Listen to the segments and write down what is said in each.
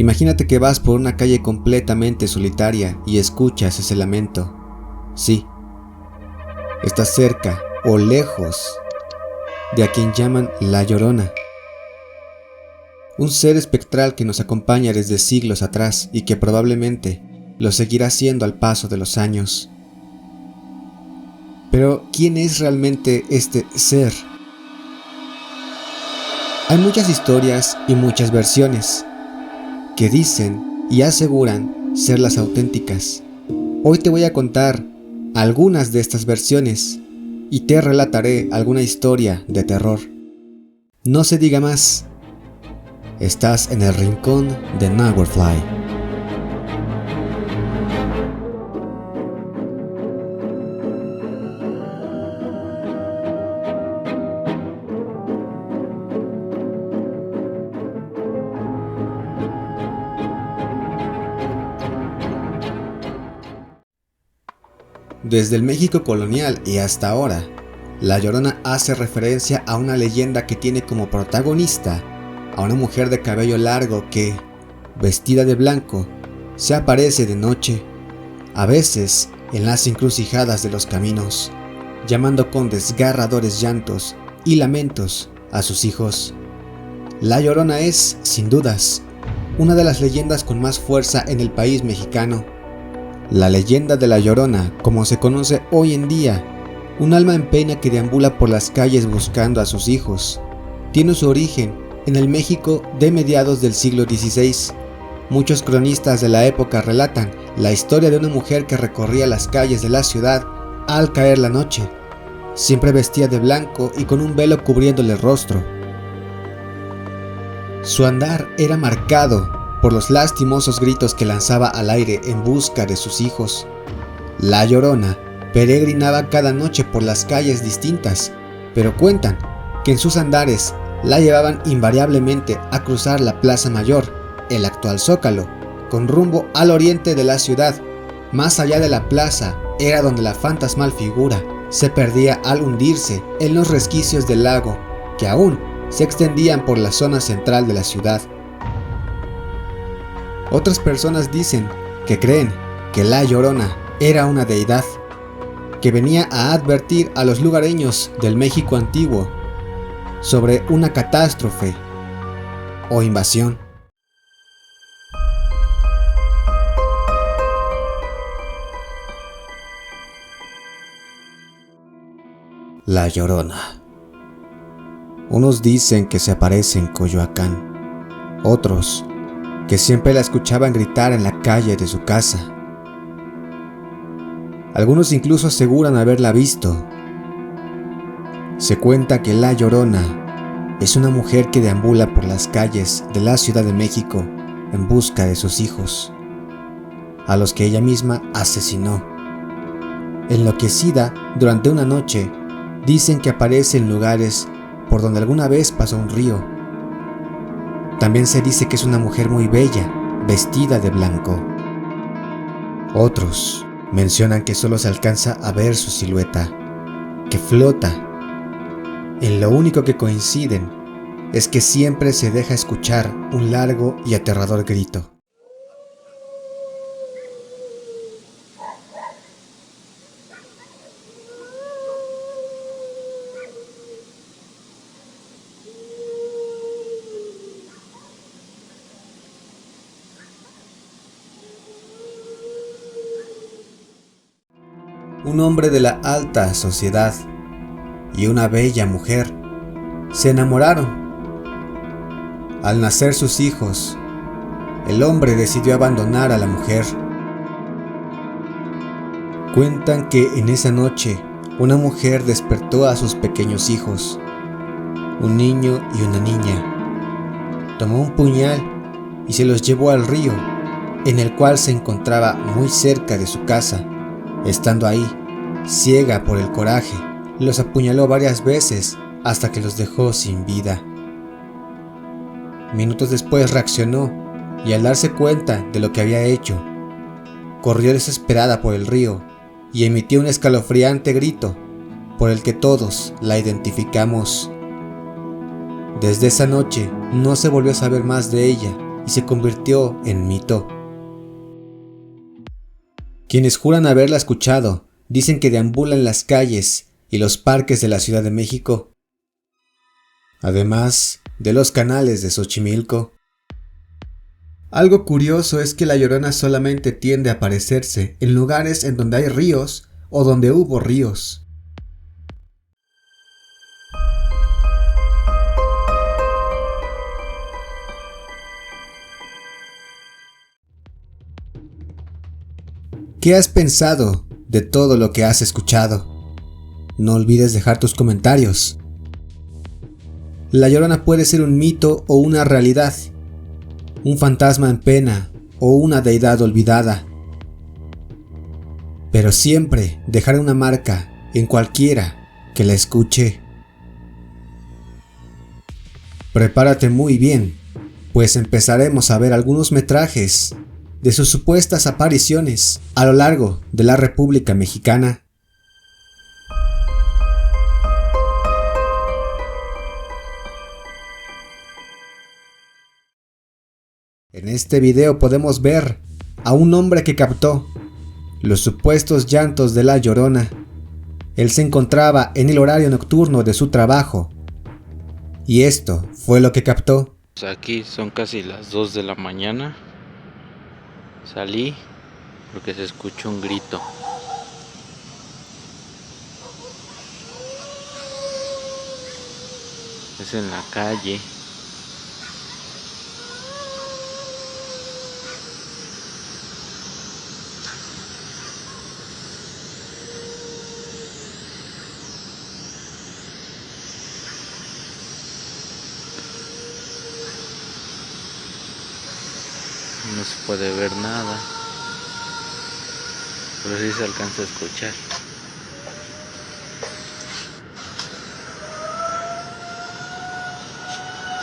Imagínate que vas por una calle completamente solitaria y escuchas ese lamento. Sí, estás cerca o lejos de a quien llaman La Llorona. Un ser espectral que nos acompaña desde siglos atrás y que probablemente lo seguirá siendo al paso de los años. Pero, ¿quién es realmente este ser? Hay muchas historias y muchas versiones que dicen y aseguran ser las auténticas. Hoy te voy a contar algunas de estas versiones y te relataré alguna historia de terror. No se diga más. Estás en el rincón de Nahuelfly. Desde el México colonial y hasta ahora, La Llorona hace referencia a una leyenda que tiene como protagonista a una mujer de cabello largo que, vestida de blanco, se aparece de noche, a veces en las encrucijadas de los caminos, llamando con desgarradores llantos y lamentos a sus hijos. La Llorona es, sin dudas, una de las leyendas con más fuerza en el país mexicano. La leyenda de La Llorona, como se conoce hoy en día, un alma en pena que deambula por las calles buscando a sus hijos, tiene su origen en el México de mediados del siglo XVI. Muchos cronistas de la época relatan la historia de una mujer que recorría las calles de la ciudad al caer la noche, siempre vestida de blanco y con un velo cubriéndole el rostro. Su andar era marcado por los lastimosos gritos que lanzaba al aire en busca de sus hijos. La Llorona peregrinaba cada noche por las calles distintas, pero cuentan que en sus andares la llevaban invariablemente a cruzar la Plaza Mayor, el actual Zócalo, con rumbo al oriente de la ciudad. Más allá de la plaza era donde la fantasmal figura se perdía al hundirse en los resquicios del lago, que aún se extendían por la zona central de la ciudad. Otras personas dicen que creen que La Llorona era una deidad que venía a advertir a los lugareños del México antiguo sobre una catástrofe o invasión. La Llorona. Unos dicen que se aparece en Coyoacán, otros que siempre la escuchaban gritar en la calle de su casa. Algunos incluso aseguran haberla visto. Se cuenta que La Llorona es una mujer que deambula por las calles de la Ciudad de México en busca de sus hijos, a los que ella misma asesinó. Enloquecida durante una noche, dicen que aparece en lugares por donde alguna vez pasó un río. También se dice que es una mujer muy bella, vestida de blanco. Otros mencionan que solo se alcanza a ver su silueta, que flota. En lo único que coinciden es que siempre se deja escuchar un largo y aterrador grito. Un hombre de la alta sociedad y una bella mujer se enamoraron. Al nacer sus hijos, el hombre decidió abandonar a la mujer. Cuentan que en esa noche una mujer despertó a sus pequeños hijos, un niño y una niña. Tomó un puñal y se los llevó al río, en el cual se encontraba muy cerca de su casa. Estando ahí, ciega por el coraje, los apuñaló varias veces hasta que los dejó sin vida. Minutos después reaccionó y al darse cuenta de lo que había hecho, corrió desesperada por el río y emitió un escalofriante grito por el que todos la identificamos. Desde esa noche no se volvió a saber más de ella y se convirtió en mito. Quienes juran haberla escuchado dicen que deambula en las calles y los parques de la Ciudad de México, además de los canales de Xochimilco. Algo curioso es que la Llorona solamente tiende a aparecerse en lugares en donde hay ríos o donde hubo ríos. ¿Qué has pensado de todo lo que has escuchado? No olvides dejar tus comentarios. La Llorona puede ser un mito o una realidad, un fantasma en pena o una deidad olvidada, pero siempre dejará una marca en cualquiera que la escuche. Prepárate muy bien, pues empezaremos a ver algunos metrajes de sus supuestas apariciones a lo largo de la República Mexicana. En este video podemos ver a un hombre que captó los supuestos llantos de la Llorona. Él se encontraba en el horario nocturno de su trabajo y esto fue lo que captó. Aquí son casi las 2 de la mañana. Salí porque se escuchó un grito. Es en la calle. No se puede ver nada, pero sí se alcanza a escuchar.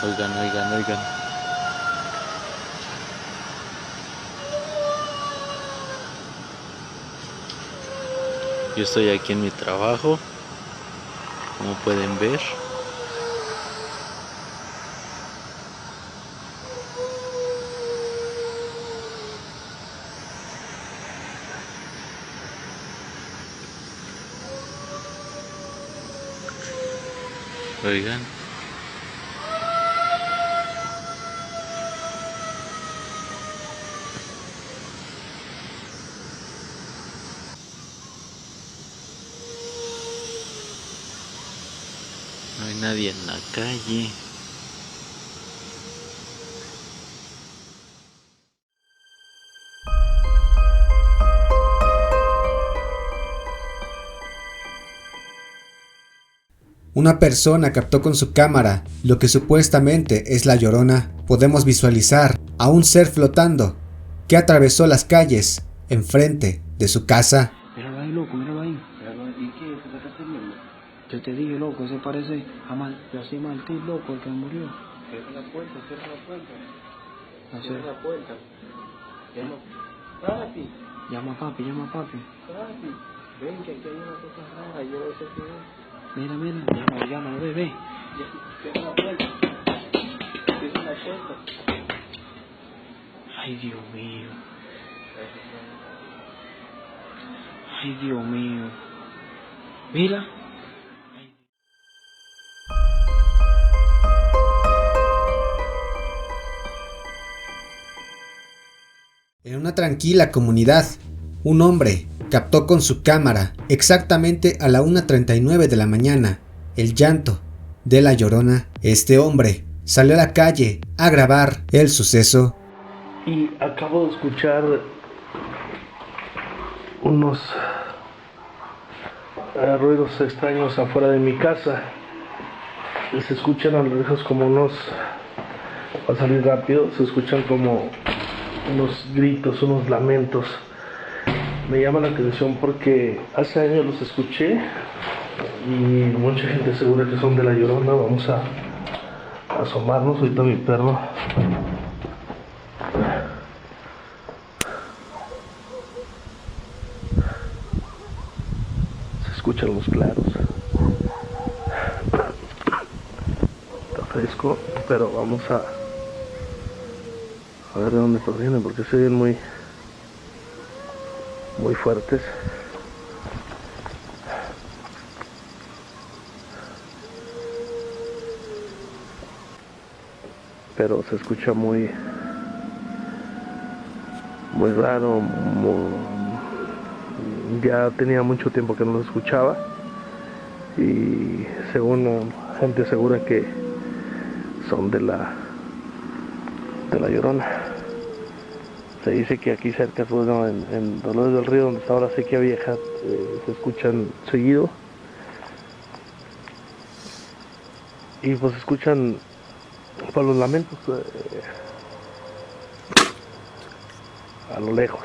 Oigan, oigan, oigan. Yo estoy aquí en mi trabajo, como pueden ver. Oigan. No hay nadie en la calle. Una persona captó con su cámara lo que supuestamente es la Llorona. Podemos visualizar a un ser flotando que atravesó las calles enfrente de su casa. Míralo ahí, loco, míralo ahí. ¿Y qué? ¿Qué te estás viendo? Yo te dije, loco, ese parece a Martín, loco, el que murió. Cierra la puerta, cierra la puerta. Cierra la puerta. Papi. Llama a papi. Papi. Ven, que aquí hay una cosa rara, yo no sé qué es. Mira, llámalo, ve. Cierra la puerta. Cierra la puerta. Ay, Dios mío. Ay, Dios mío. Mira. En una tranquila comunidad, un hombre captó con su cámara exactamente a la 1:39 de la mañana el llanto de la Llorona. Este hombre salió a la calle a grabar el suceso. Y acabo de escuchar unos ruidos extraños afuera de mi casa. Se escuchan a lo lejos como unos, va a salir rápido, se escuchan como unos gritos, unos lamentos. Me llama la atención porque hace años los escuché y mucha gente asegura que son de la Llorona. Vamos a asomarnos, ahorita mi perro. Se escuchan los claros. Está fresco, pero vamos a A ver de dónde provienen, porque se oyen muy fuertes. Pero se escucha muy raro. Ya tenía mucho tiempo que no lo escuchaba, y según gente asegura que son de la Llorona. Se dice que aquí cerca, bueno, en Dolores del Río, donde está ahora Sequía Vieja, se escuchan seguido. Y pues se escuchan por los lamentos a lo lejos.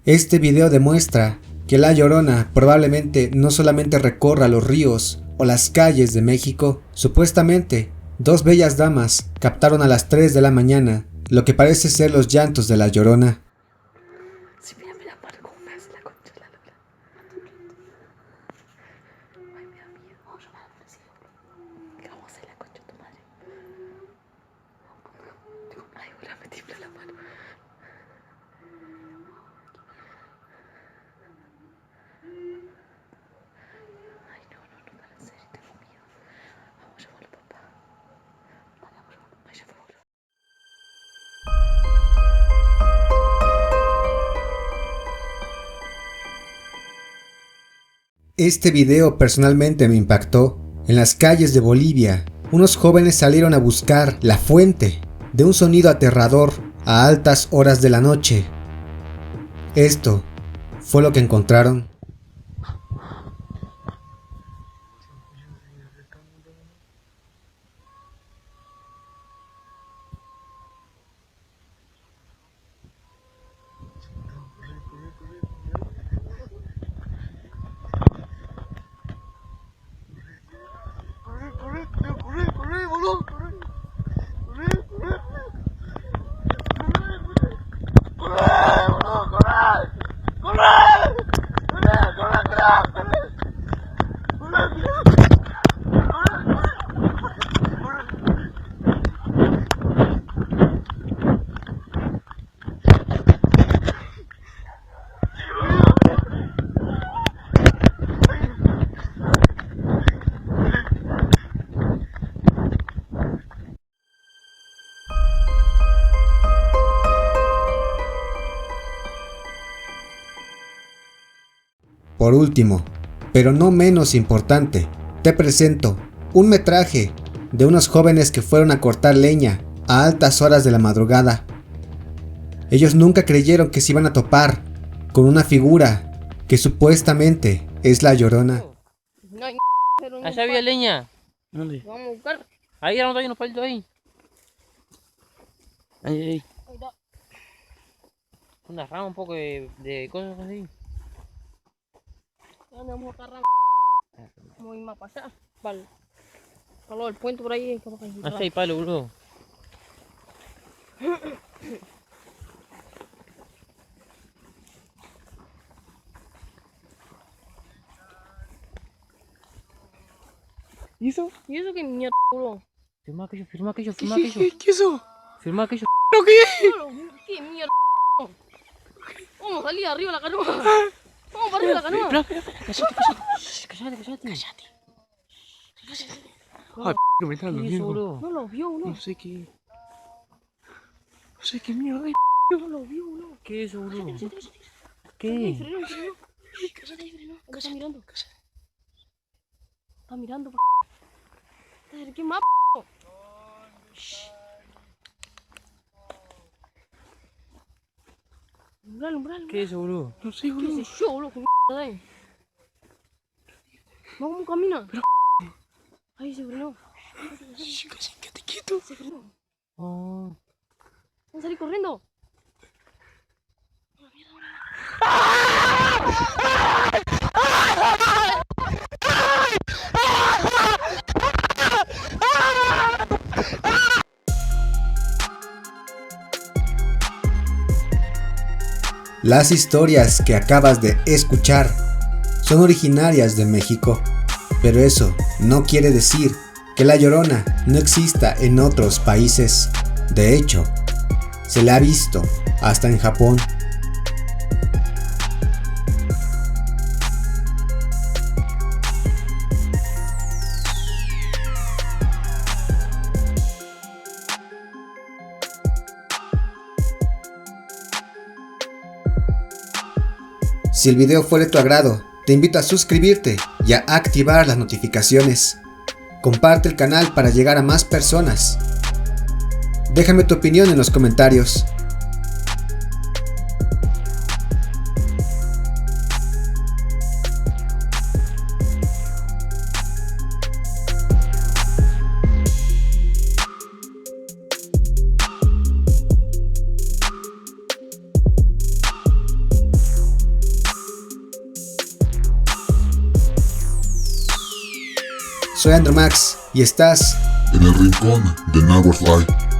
Este video demuestra que la Llorona probablemente no solamente recorra los ríos o las calles de México. Supuestamente, dos bellas damas captaron a las 3 de la mañana lo que parece ser los llantos de la Llorona. Sí, mira, para cómo me hace la concha de la lora. Ay, me da miedo. Vamos a llamar a la policía. ¿Qué vamos a hacer la concha de tu madre? Ay, ahora me tiembla la mano. Ay, no, para en serio, tengo miedo. Vamos a llamarle a papá. Vale, vamos a llamarle. Vaya, por favor. Este video personalmente me impactó. En las calles de Bolivia, unos jóvenes salieron a buscar la fuente de un sonido aterrador a altas horas de la noche. Esto fue lo que encontraron. Por último, pero no menos importante, te presento un metraje de unos jóvenes que fueron a cortar leña a altas horas de la madrugada. Ellos nunca creyeron que se iban a topar con una figura que supuestamente es la Llorona. No hay pero no Allá había leña. ¿Dónde? Vamos a buscar. Ahí eran unos palitos ahí. Ahí. Ahí está. Una rama, un poco de cosas así. ¿Dónde vamos a agarrar? Vamos a ir más para allá. Para el puente por ahí. Allá hay palo, boludo. ¿Y eso? ¿Y eso qué mierda, boludo? Firma aquello, firma aquello, firma ¿Qué, aquello. ¿Qué eso? Firma aquello. ¿Pero qué? ¿Qué mierda? Vamos a salir arriba de la canoa. Vamos para arriba de la canoa. Espera, cállate. Ay, Que me están ¿Qué es eso, boludo? no lo vio, boludo. No sé qué mierda. No lo vio, boludo. ¿Qué es eso, boludo? Cállate. ¿Qué? Frenó. Acá está mirando. Está mirando, p***. Te acerqué más, p***. Umbral. ¿Qué es eso, boludo? No sé, ¿Qué boludo. sé yo, boludo? ¿Qué mierda es? Vamos, ¿cómo camina? Pero- Ahí se frenó. Quédate quieto. Se frenó. Oh. Vamos a salir corriendo. Las historias que acabas de escuchar son originarias de México, pero eso no quiere decir que La Llorona no exista en otros países. De hecho, se la ha visto hasta en Japón. Si el video fue de tu agrado, te invito a suscribirte y a activar las notificaciones. Comparte el canal para llegar a más personas. Déjame tu opinión en los comentarios. Soy Andrew Max y estás en el rincón de Neverfly.